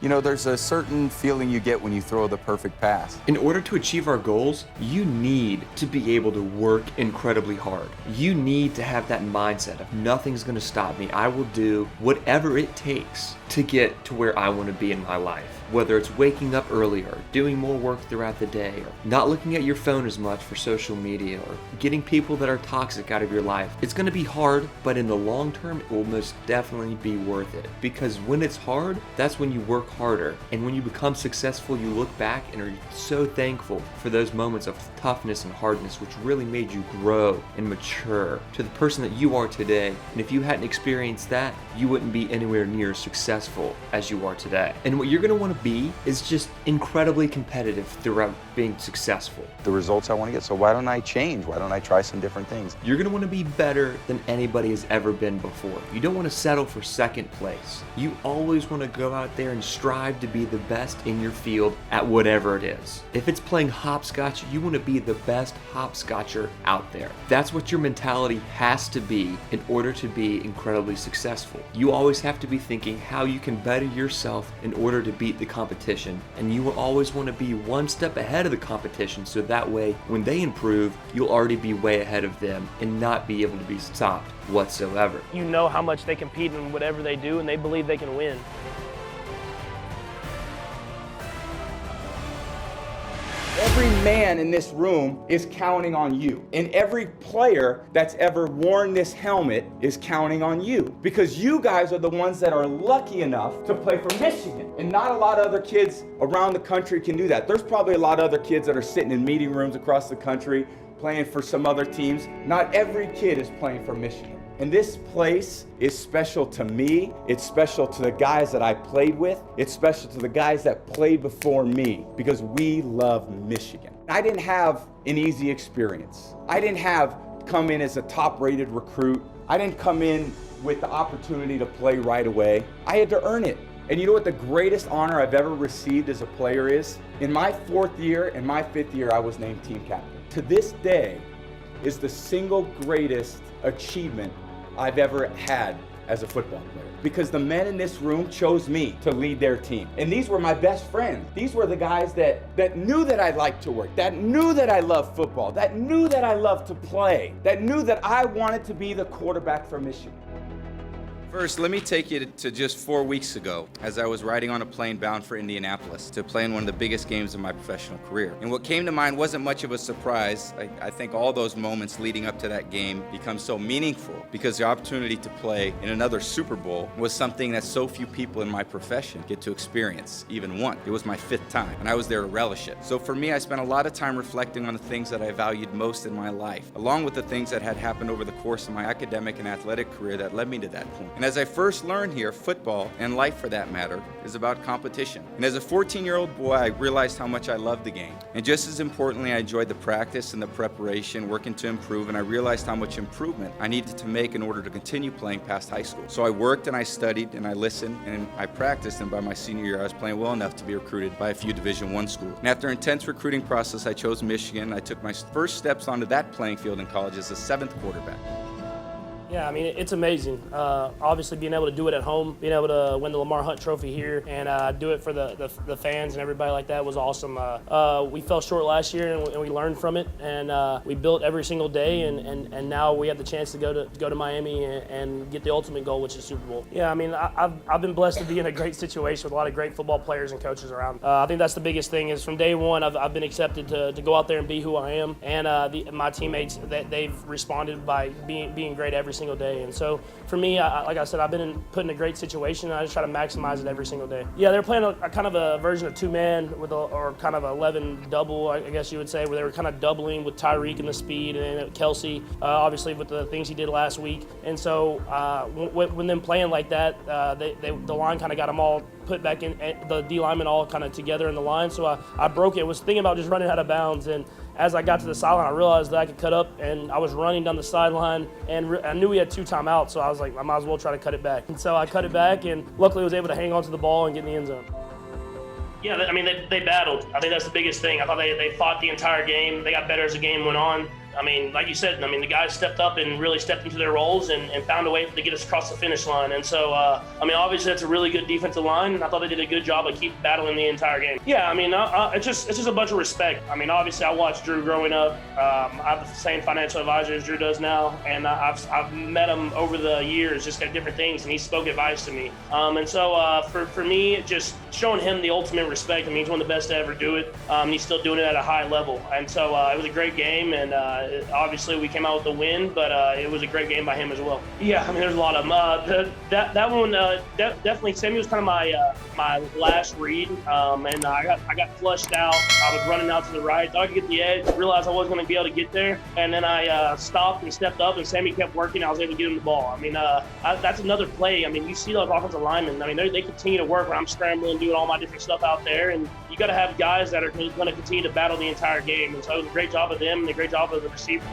You know, there's a certain feeling you get when you throw the perfect pass. In order to achieve our goals, you need to be able to work incredibly hard. You need to have that mindset of nothing's going to stop me. I will do whatever it takes to get to where I want to be in my life. Whether it's waking up earlier, doing more work throughout the day, or not looking at your phone as much for social media, or getting people that are toxic out of your life. It's going to be hard, but in the long term, it will most definitely be worth it. Because when it's hard, that's when you work harder. And when you become successful, you look back and are so thankful for those moments of toughness and hardness, which really made you grow and mature to the person that you are today. And if you hadn't experienced that, you wouldn't be anywhere near as successful as you are today. And what you're going to want to be is just incredibly competitive throughout being successful. The results I want to get, so why don't I change? Why don't I try some different things? You're going to want to be better than anybody has ever been before. You don't want to settle for second place. You always want to go out there and strive to be the best in your field at whatever it is. If it's playing hopscotch, you want to be the best hopscotcher out there. That's what your mentality has to be in order to be incredibly successful. You always have to be thinking how you can better yourself in order to beat the competition, and you will always want to be one step ahead of the competition, so that way when they improve, you'll already be way ahead of them and not be able to be stopped whatsoever. You know how much they compete in whatever they do, and they believe they can win. Every man in this room is counting on you. And every player that's ever worn this helmet is counting on you. Because you guys are the ones that are lucky enough to play for Michigan. And not a lot of other kids around the country can do that. There's probably a lot of other kids that are sitting in meeting rooms across the country playing for some other teams. Not every kid is playing for Michigan. And this place is special to me. It's special to the guys that I played with. It's special to the guys that played before me, because we love Michigan. I didn't have an easy experience. I didn't have come in as a top-rated recruit. I didn't come in with the opportunity to play right away. I had to earn it. And you know what the greatest honor I've ever received as a player is? In my 4th year and my 5th year, I was named team captain. To this day is the single greatest achievement I've ever had as a football player, because the men in this room chose me to lead their team. And these were my best friends. These were the guys that knew that I liked to work, that knew that I loved football, that knew that I loved to play, that knew that I wanted to be the quarterback for Michigan. First, let me take you to just 4 weeks ago, as I was riding on a plane bound for Indianapolis to play in one of the biggest games of my professional career. And what came to mind wasn't much of a surprise. I think all those moments leading up to that game become so meaningful because the opportunity to play in another Super Bowl was something that so few people in my profession get to experience, even once. It was my 5th time, and I was there to relish it. So for me, I spent a lot of time reflecting on the things that I valued most in my life, along with the things that had happened over the course of my academic and athletic career that led me to that point. And as I first learned here, football, and life for that matter, is about competition. And as a 14-year-old boy, I realized how much I loved the game. And just as importantly, I enjoyed the practice and the preparation, working to improve, and I realized how much improvement I needed to make in order to continue playing past high school. So I worked and I studied and I listened and I practiced, and by my senior year, I was playing well enough to be recruited by a few Division I schools. And after an intense recruiting process, I chose Michigan. I took my first steps onto that playing field in college as a 7th quarterback. Yeah, I mean, it's amazing. Obviously, being able to do it at home, being able to win the Lamar Hunt Trophy here, and do it for the fans and everybody like that was awesome. We fell short last year, and we learned from it, and we built every single day, and now we have the chance to go to Miami and get the ultimate goal, which is Super Bowl. Yeah, I mean, I've been blessed to be in a great situation with a lot of great football players and coaches around. I think that's the biggest thing is from day one, I've been accepted to go out there and be who I am, and my teammates, they've responded by being great every single day. And so for me, like I said, I've been put in a great situation, and I just try to maximize it every single day. Yeah, they're playing a kind of a version of 2-man or kind of 11 double, I guess you would say, where they were kind of doubling with Tyreek and the speed, and then Kelsey, obviously with the things he did last week. And so when them playing like that, the line kind of got them all put back in, the D linemen all kind of together in the line. So I broke it. Was thinking about just running out of bounds, and as I got to the sideline, I realized that I could cut up, and I was running down the sideline, and I knew we had 2 timeouts, so I was like, I might as well try to cut it back. And so I cut it back, and luckily was able to hang on to the ball and get in the end zone. Yeah, I mean, they battled. I think that's the biggest thing. I thought they fought the entire game. They got better as the game went on. I mean, like you said, I mean, the guys stepped up and really stepped into their roles and found a way to get us across the finish line. And so, I mean, obviously that's a really good defensive line, and I thought they did a good job of keep battling the entire game. Yeah, I mean, it's just a bunch of respect. I mean, obviously I watched Drew growing up. I have the same financial advisor as Drew does now, and I've met him over the years, just got different things, and he spoke advice to me. And so for me, just showing him the ultimate respect. I mean, he's one of the best to ever do it. He's still doing it at a high level. And so it was a great game, and obviously we came out with the win, but it was a great game by him as well. Yeah, I mean, there's a lot of them. That one, definitely, Sammy was kind of my last read, and I got flushed out. I was running out to the right, thought I could get the edge, realized I wasn't going to be able to get there, and then I stopped and stepped up, and Sammy kept working. I was able to get him the ball. I mean, that's another play. I mean, you see those offensive linemen. I mean, they continue to work when I'm scrambling, doing all my different stuff out there, and you got to have guys that are going to continue to battle the entire game. And so it was a great job of them and a great job of the receiver.